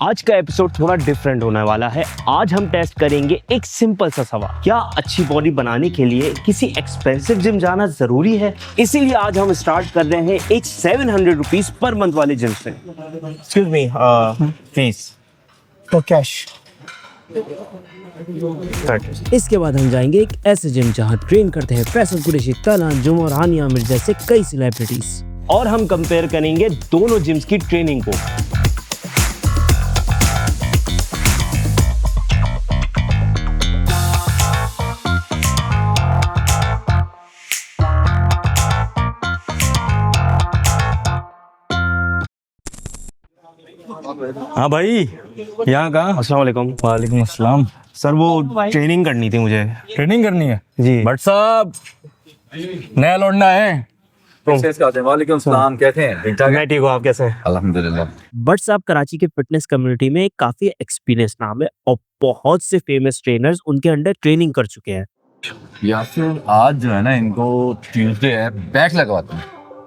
आज का एपिसोड थोड़ा डिफरेंट होने वाला है। आज हम टेस्ट करेंगे एक सिंपल सा सवाल, क्या अच्छी बॉडी बनाने के लिए किसी एक्सपेंसिव जिम जाना जरूरी है? इसीलिए आज हम स्टार्ट कर रहे हैं एक 700 रुपीज पर मंथ वाले जिम से। एक्सक्यूज मी, फीस तो कैश। इसके बाद हम जाएंगे एक ऐसे जिम जहां ट्रेन करते हैं फैसल कुरैशी, तलान जुम और हानिया मिर्जा जैसे कई सेलिब्रिटीज, और हम कंपेयर करेंगे दोनों जिम्स की ट्रेनिंग को। हाँ भाई, यहाँ कहाँ? अस्सलाम वालेकुम। वालेकुम अस्सलाम। सर वो ट्रेनिंग करनी थी मुझे। ट्रेनिंग करनी है जी। भट्ट साहब, नया लौंडा है। वालेकुम सलाम, कैसे हैं? ठीक ठाक है? मैं ठीक हूँ, आप कैसे हैं? अल्हम्दुलिल्लाह। बट साहब कराची के फिटनेस कम्युनिटी में काफी एक्सपीरियंस नाम है और बहुत से फेमस ट्रेनर्स उनके अंडर ट्रेनिंग कर चुके हैं। या फिर आज जो है ना, इनको ट्यूसडे है, बैक लगवाते हैं।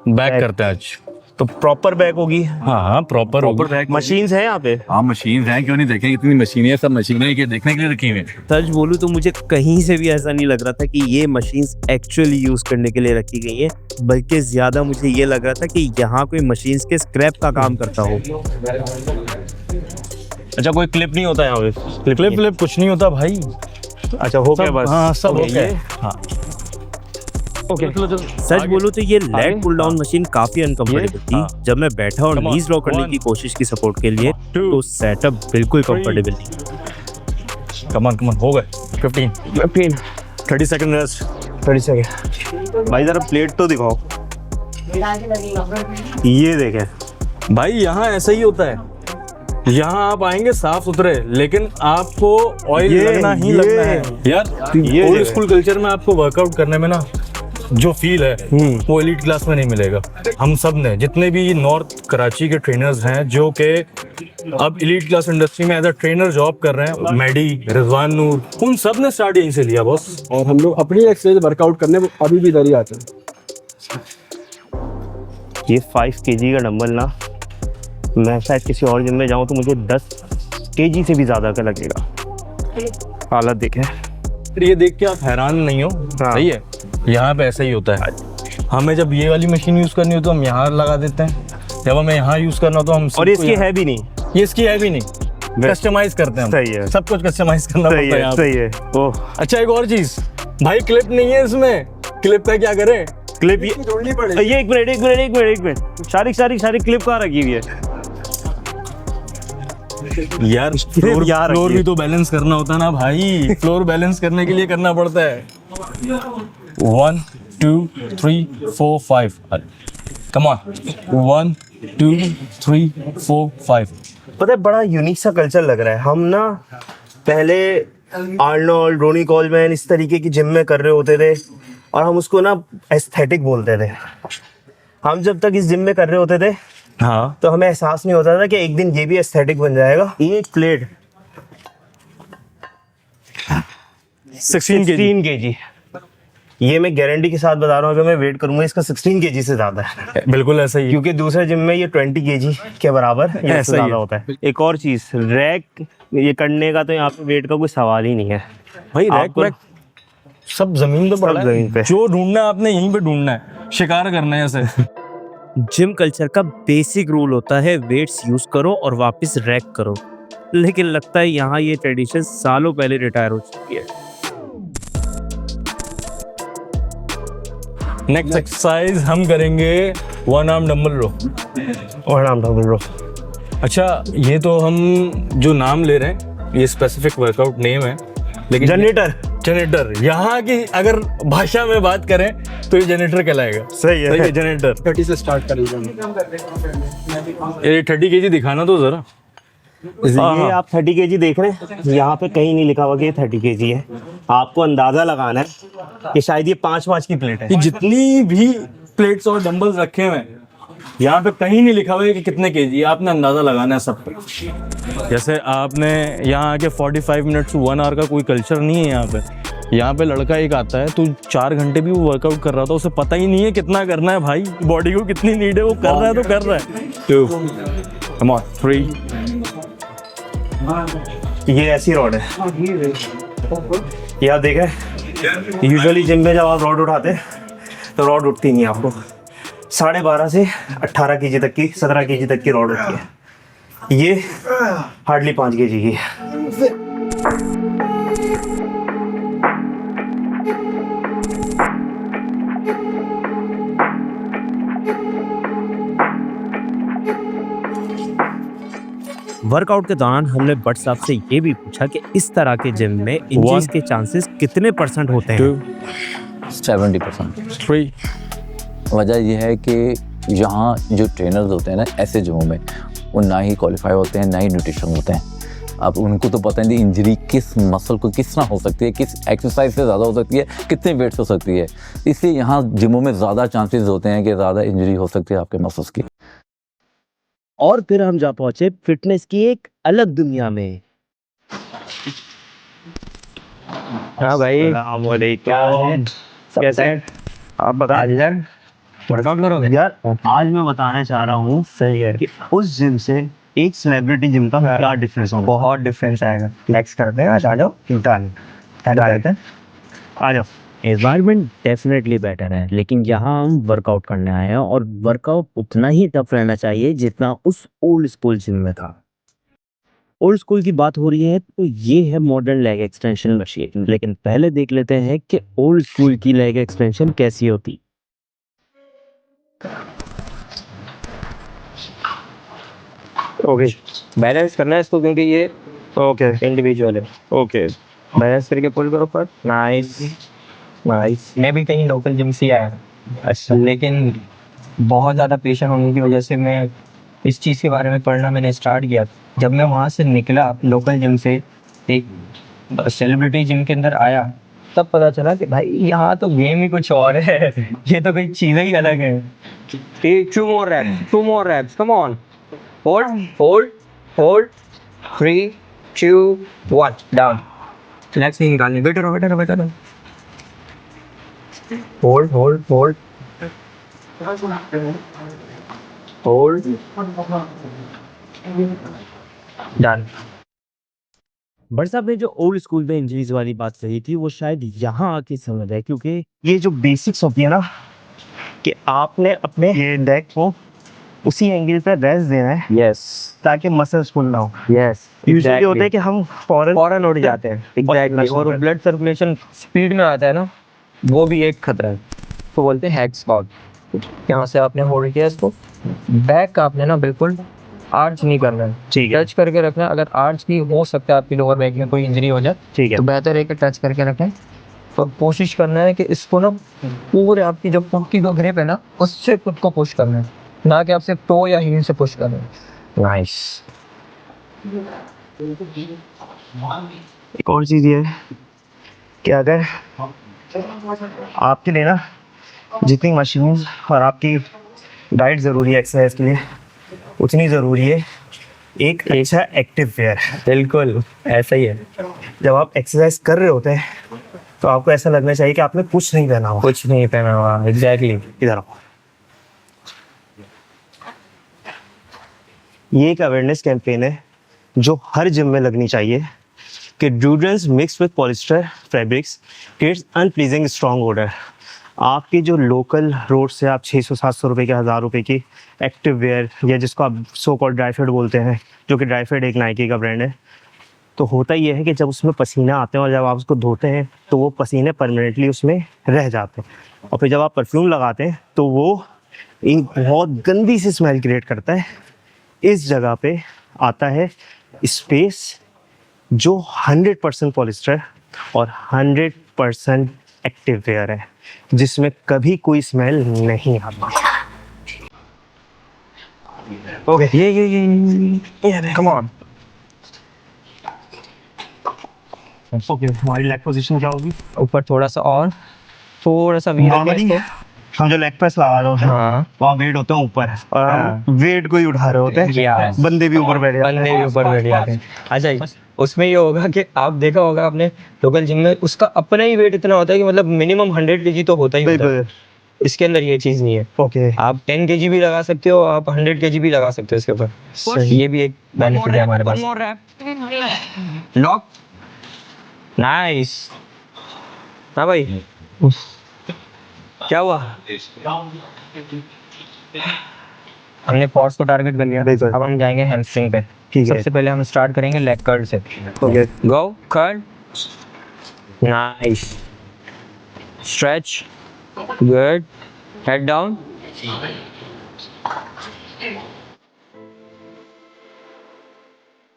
बैक करते हैं आज। तो प्रॉपर बैक होगी? हाँ, प्रॉपर होगा। बैक मशीन्स है यहाँ पे? हाँ, मशीन हैं, क्यों नहीं देखेंगे? इतनी मशीनें, सब मशीनें के देखने के लिए रखी हुई हैं। सच बोलूँ तो मुझे कहीं से भी ऐसा नहीं लग रहा था कि ये मशीन्स एक्चुअली यूज करने के लिए रखी गई है, बल्कि ज्यादा मुझे ये लग रहा था कि यहाँ कोई मशीन्स के स्क्रैप का काम करता हो। अच्छा, कोई क्लिप नहीं होता यहाँ पे? क्लिप कुछ नहीं होता भाई। अच्छा, हो गया सब, बस। हाँ, सब हो Okay, गया। ये- हाँ। ओके। सच बोलूं तो ये लेग पुल डाउन मशीन काफी अनकंफर्टेबल थी। हाँ। जब मैं बैठा और Come on, नीज ड्रॉ करने 1, की कोशिश की सपोर्ट के लिए, 2, तो सेटअप बिल्कुल कंफर्टेबल नहीं। कमान हो गए 15 30 सेकंड रेस्ट। 30 सेकंड। भाई जरा प्लेट तो दिखाओ। ये देखें भाई, यहाँ ऐसा ही होता है। यहाँ आप आएंगे साफ सुथरे, लेकिन आपको ऑयल ये- लगना ही ये- लगना है यार। ये ओल्ड जगह। स्कूल कल्चर में आपको वर्कआउट करने में ना जो फील है वो एलीट क्लास में नहीं मिलेगा। हम सब ने, जितने भी नॉर्थ कराची के ट्रेनर्स हैं जो कि अब एलीट क्लास इंडस्ट्री में एज अ ट्रेनर जॉब कर रहे हैं, मैडी, रिजवान नूर, उन सब ने स्टार्ट यहीं से लिया बॉस। और हम लोग अपनी एक्सरसाइज वर्कआउट करने अभी भी इधर ही आते हैं। ये 5 kg का डंबल ना, मैं शायद किसी और जिम में जाऊं तो मुझे 10 kg से भी ज्यादा का लगेगा। हालत देखें। फिर ये देख के आप हैरान नहीं हो। हाँ। सही है, यहाँ पे ऐसा ही होता है। हमें जब ये वाली मशीन यूज करनी हो तो हम यहाँ लगा देते हैं, जब हमें यहाँ यूज करना हो तो हम और सबको इसकी यहाँ- है भी नहीं। ये इसकी है भी नहीं, कस्टमाइज करते हैं हम। सही है। सब कुछ कस्टमाइज करना सही पड़ता है है, यहाँ पे। सही है। ओह, अच्छा, एक और चीज भाई, क्लिप नहीं है इसमें। क्लिप का क्या करें? क्लिप ये एक मिनट। शारिक क्लिप कहाँ रखी हुई है? यार, फ्लोर भी तो बैलेंस करना होता है ना भाई। फ्लोर बैलेंस करने के लिए करना पड़ता है। 1 2 3 4 5। Come on, 1 2 3 4 5। पता है, बड़ा यूनिक सा कल्चर लग रहा है। हम ना पहले आर्नोल्ड, रोनी कोलमैन इस तरीके की जिम में कर रहे होते थे और हम उसको ना एस्थेटिक बोलते थे। हम जब तक इस जिम में कर रहे होते थे हाँ, तो हमें एहसास नहीं होता था कि एक दिन ये भी एस्थेटिक बन जाएगा। एक प्लेट 16 kg। ये मैं गारंटी के साथ बता रहा हूँ, अगर मैं वेट करूंगा इसका 16 kg से ज्यादा है, बिल्कुल ऐसा ही। क्योंकि दूसरे जिम में ये 20 kg के बराबर या ऐसा इससे ही ज्यादा है। होता है। एक और चीज, रैक ये करने का तो यहाँ पे वेट का कोई सवाल ही नहीं है भाई, रैक आपको- वैक सब जमीन पे पड़ा जमीन है। पे। जो ढूंढना है आपने यहीं पे ढूंढना है, शिकार करना है ऐसे। जिम कल्चर का बेसिक रूल होता है वेट्स यूज करो और वापस रैक करो, लेकिन लगता है यहाँ ये ट्रेडिशन सालों पहले रिटायर हो चुकी है। नेक्स्ट एक्सरसाइज हम करेंगे 1 आर्म डंबल रो। और नाम था ब्रो। अच्छा, ये तो हम जो नाम ले रहे हैं ये स्पेसिफिक वर्कआउट नेम है, लेकिन जनरेटर यहाँ की अगर भाषा में बात करें तो ये जनरेटर कहलाएगा। सही है। सही है, जनरेटर। 30 से स्टार्ट करेंगे हम। ये 30 kg दिखाना तो जरा। ये आप 30 kg देख रहे हैं, यहाँ पे कहीं नहीं लिखा हुआ कि ये 30 kg है। आपको अंदाजा लगाना है कि शायद ये 5 की प्लेट है। ये जितनी भी प्लेट्स और डंबल्स रखे हुए हैं, यहाँ पे कहीं नहीं लिखा हुआ है कि कितने केजी। आपने अंदाजा लगाना है सब पे। जैसे आपने यहाँ आके 45 मिनट से 1 आवर का कोई कल्चर नहीं है यहाँ पे। यहाँ पे लड़का एक आता है तो 4 घंटे भी वो वर्कआउट कर रहा था, उसे पता ही नहीं है कितना करना है भाई, बॉडी को कितनी नीड है, वो कर रहा है तो कर रहा है। 2 कम ऑन 3 ये ऐसी रॉड है, ये आप देखें यूजुअली जिम में जब आप रॉड उठाते हैं तो रॉड उठती नहीं है आपको। 12.5 से 18 kg तक की, 17 kg तक की रॉड उठती है। ये हार्डली 5 kg की है। वर्कआउट के दौरान हमने बट साहब से ये भी पूछा कि इस तरह के जिम में इंजरीज के चांसेस कितने % होते हैं। 70%। 3 वजह यह है कि यहाँ जो ट्रेनर्स होते हैं ना ऐसे जिमों में, वो ना ही क्वालिफाई होते हैं ना ही न्यूट्रिशन होते हैं। अब उनको तो पता नहीं इंजरी किस मसल को किस तरह हो सकती है, किस एक्सरसाइज से ज़्यादा हो सकती है, कितने वेट से हो सकती है। इसलिए यहाँ जिमों में ज़्यादा चांसेस होते हैं कि ज़्यादा इंजरी हो सकती है आपके मसल्स की। और फिर हम जा पहुंचे फिटनेस की एक अलग दुनिया में। हाँ भाई, कैसे हैं? आप बता वर्कआउट करोगे यार? आज मैं बताना चाह रहा हूँ, सही है, कि उस जिम से एक सेलिब्रिटी जिम का क्या डिफरेंस होगा। बहुत डिफरेंस आएगा। नेक्स्ट करते हैं, आ जाओ, आ जाओ। एनवायरनमेंट डेफिनेटली बेटर है, लेकिन यहाँ हम वर्कआउट करने आए हैं और वर्कआउट उतना ही टफ रहना चाहिए जितना उस ओल्ड स्कूल जिम में था। ओल्ड स्कूल की बात हो रही है तो ये है मॉडर्न लेग एक्सटेंशन मशीन, लेकिन पहले देख लेते हैं कि ओल्ड स्कूल की लेग एक्सटेंशन कैसी होती। ओके, बैलेंस करना है इसको क्योंकि ये ओके इंडिविजुअल है। ओके, बैलेंस करके पुल करो पर। Nice nice. मैं भी कहीं लोकल जिम से आया, अच्छा, लेकिन बहुत ज़्यादा प्रेशर होने की वजह से मैं इस चीज़ के बारे में पढ़ना मैंने स्टार्ट किया। जब मैं वहाँ से निकला लोकल जिम से, एक सेलिब्रिटी जिम के अंदर आया, तब पता चला कि भाई यहाँ तो गेम ही कुछ और है। ये तो कोई चीज़ें ही अलग है। 2 more reps, come on. hold 3 2 1 down. Legs नहीं निकालनी, बेटर हो। hold done. बट साहब ने जो ओल्ड स्कूल में इंजरीज वाली बात कही थी वो शायद यहाँ आके समझ है, क्योंकि ये जो बेसिक्स होती है ना, कि आपने अपने ये नेक को उसी एंगल पे रेस्ट देना है, यस ताकि मसल्स पुल ना हो। यस, यूजुअली होता है कि हम फौरन उड़ जाते हैं। एग्जैक्टली, और ब्लड सर्कुलेशन स्पीड में आता है ना, वो भी एक खतरा है। तो बोलते हैं हैक स्पॉट। यहाँ से आपने होल्ड किया इसको, बैक का आपने ना बिल्कुल आर्च नहीं करना है, ठीक है, टच करके रखना है। अगर आर्च की हो सकता है आपकी लोअर बैक में कोई इंजरी हो जाए, ठीक है, तो बेहतर है कि टच करके रखें। तो कोशिश करना है कि इसको ना पूरे आपकी जो पुट की जो ग्रिप है ना, उससे खुद को पुश करना है, ना कि आपसे टो या हील से पुश करना है। नाइस। एक और चीज़ ये है कि अगर आपके लिए ना जितनी मशीन और आपकी डाइट ज़रूरी है एक्सरसाइज के लिए, उतनी ज़रूरी है एक अच्छा एक्टिव वेयर। बिल्कुल ऐसा ही है। जब आप एक्सरसाइज कर रहे होते हैं तो आपको ऐसा लगना चाहिए कि आपने कुछ नहीं पहना हुआ। कुछ नहीं पहना हुआ, एग्जैक्टली। इधर आओ। ये एक अवेयरनेस कैंपेन है जो हर जिम में लगनी चाहिए कि deodorants mix with polyester fabrics creates unpleasing strong odour. आपके जो लोकल रोड से आप 600-700 रुपये के, 1000 रुपये की एक्टिव वेयर, या जिसको आप सो कॉल्ड ड्राई फिट बोलते हैं, जो कि ड्राई फिट एक नाइकी का ब्रांड है, तो होता ये है कि जब उसमें पसीना आते हैं और जब आप उसको धोते हैं तो वो पसीने परमानेंटली उसमें रह जाते हैं, और फिर जब आप परफ्यूम लगाते हैं तो वो एक बहुत गंदी सी स्मेल क्रिएट करता है। इस जगह पे आता है स्पेस जो 100% पॉलिस्टर और 100% एक्टिव वेयर है, जिसमें कभी कोई स्मेल नहीं आती। ओके, ये कम ऑन। ओके, हमारी लेग पोजीशन क्या होगी? ऊपर थोड़ा सा और, थोड़ा सा वी नॉर्मली हम जो लेग प्रेस लगा रहे होते हैं, हाँ, वहाँ वेट होते हैं ऊपर और हम वेट को ही उठा रहे होते हैं। Yes. बंदे भी ऊपर बैठ जाते हैं। बंदे भी ऊपर बैठ जाते हैं। अच्छा, उसमें ये होगा कि आप देखा होगा आपने लोकल जिम में, उसका अपना ही वेट इतना होता है कि मतलब मिनिमम 100 kg तो होता ही होता है। इसके अंदर ये चीज़ नहीं है। ओके आप 10 kg भी लगा सकते हो, आप 100 kg भी लगा सकते हो इसके ऊपर। ये भी एक बेनिफिट है हमारे पास। Lock, nice. हाँ भाई, क्या हुआ? हमने क्वाड्स को टारगेट कर लिया, बिल्कुल। अब हम जाएंगे हैमस्ट्रिंग पे। ठीक है। सबसे पहले हम स्टार्ट करेंगे लेग कर्ल से। Okay go curl, nice, stretch, good, head down,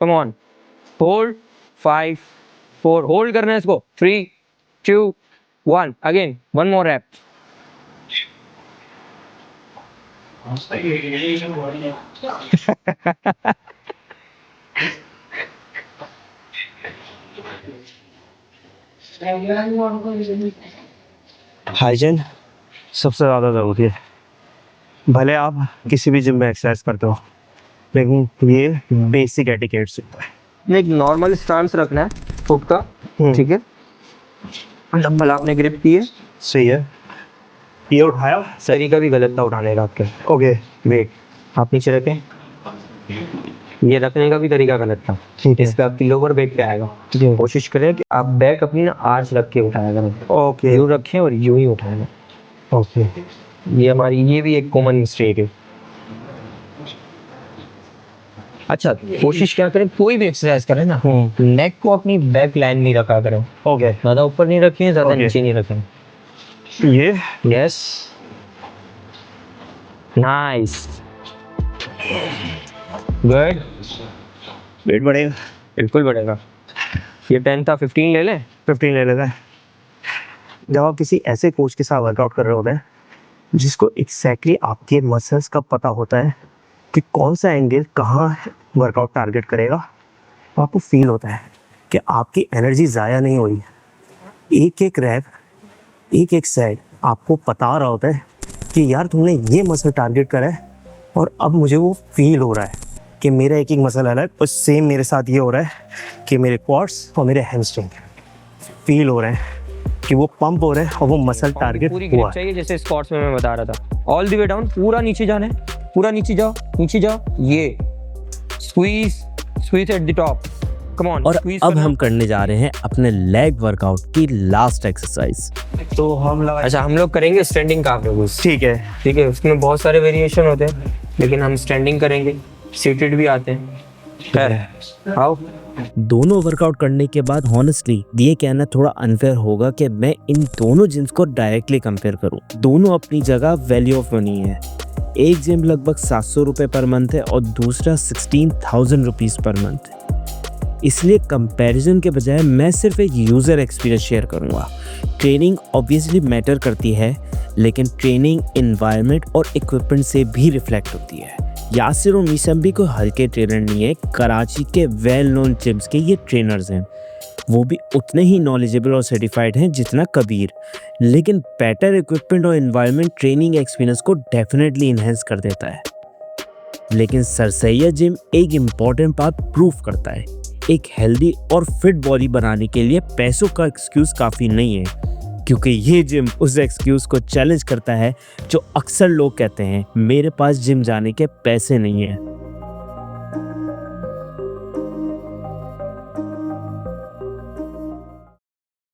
come on, hold, 5 4, hold करना है इसको, 3 2 1, again, one more rep. Hygiene सबसे ज़्यादा ज़रूरी है। भले आप किसी भी जिम में एक्सरसाइज करते हो, लेकिन ये बेसिक एटिकेट्स होता है। एक नॉर्मल स्टांस रखना है फुट का, ठीक है। डंबल आपने ग्रिप की है, सही है। ये उठाया। तरीका भी गलत था उठाने का आपके। ओके वेट आप नीचे रखें, ये रखने का भी तरीका गलत था। ठीक है। इस पे आपकी लोअर बैक पे आएगा। कोशिश करें कि आप बैक अपनी ना आर्च रख के उठाया करें। ओके यूँ रखें और यूँ ही उठाएं। ओके ये भी एक कॉमन मिस्टेक है। अच्छा, कोशिश क्या करें, कोई भी एक्सरसाइज करें ना, नेक को अपनी बैक लाइन नहीं रखा करें। ओके ज़्यादा ऊपर नहीं रखें, ज़्यादा Okay. नीचे नहीं रखें। ये यस, नाइस, गुड, वेट बढ़ेगा। बिल्कुल बढ़ेगा। ये 10 था, 15 ले लें। 15 ले लेता है। जब आप किसी ऐसे कोच के साथ वर्कआउट कर रहे होते हैं जिसको एग्जैक्टली आपके मसल्स का पता होता है कि कौन सा एंगल कहाँ वर्कआउट टारगेट करेगा, तो आपको फील होता है कि आपकी एनर्जी ज़ाया नहीं हुई है। एक एक रैप, एक एक सेट आपको बता रहा होता है कि यार तुमने ये मसल टारगेट करा है और अब मुझे वो फील हो रहा है कि मेरा एक एक मसल अलग, और सेम मेरे साथ ये हो रहा है कि मेरे क्वाड्स और मेरे हैमस्ट्रिंग फील हो रहे हैं कि वो पंप हो रहे हैं और वो मसल टारगेट पूरी हुआ ग्रिप है। चाहिए, जैसे स्क्वाट्स में मैं बता रहा था। ऑल द वे डाउन, पूरा नीचे जाना है, पूरा नीचे जाओ, नीचे जाओ। ये squeeze, squeeze at the top, come on. और अब हम करने जा रहे हैं अपने लेग वर्कआउट की लास्ट एक्सरसाइज। तो हम लगा, अच्छा, हम लोग करेंगे स्टैंडिंग काफ रोज। ठीक है। ठीक है, उसमें बहुत सारे वेरिएशन होते हैं, लेकिन हम स्टैंडिंग करेंगे, सीटेड भी आते हैं। आओ। दोनों वर्कआउट करने के बाद हॉनेस्टली ये कहना थोड़ा अनफेयर होगा कि मैं इन दोनों जिम्स को डायरेक्टली कंपेयर करूं। दोनों अपनी जगह वैल्यू ऑफ मनी है। एक जिम लगभग 700 रुपये पर मंथ है और दूसरा 16,000 रुपीज़ पर मंथ है। इसलिए कंपैरिजन के बजाय मैं सिर्फ एक यूज़र एक्सपीरियंस शेयर करूंगा। ट्रेनिंग ऑब्वियसली मैटर करती है, लेकिन ट्रेनिंग एनवायरनमेंट और इक्विपमेंट से भी रिफ्लेक्ट होती है। यासिर और मीसम भी कोई हल्के ट्रेनर नहीं है, कराची के वेल नोन जिम्स के ये ट्रेनर्स हैं। वो भी उतने ही नॉलेजेबल और सर्टिफाइड हैं जितना कबीर, लेकिन बेटर इक्विपमेंट और एनवायरनमेंट ट्रेनिंग एक्सपीरियंस को डेफिनेटली इन्हेंस कर देता है। लेकिन सर सैयद जिम एक इम्पॉर्टेंट बात प्रूव करता है, एक हेल्दी और फिट बॉडी बनाने के लिए पैसों का एक्सक्यूज़ काफ़ी नहीं है, क्योंकि ये जिम उस एक्सक्यूज़ को चैलेंज करता है जो अक्सर लोग कहते हैं मेरे पास जिम जाने के पैसे नहीं हैं।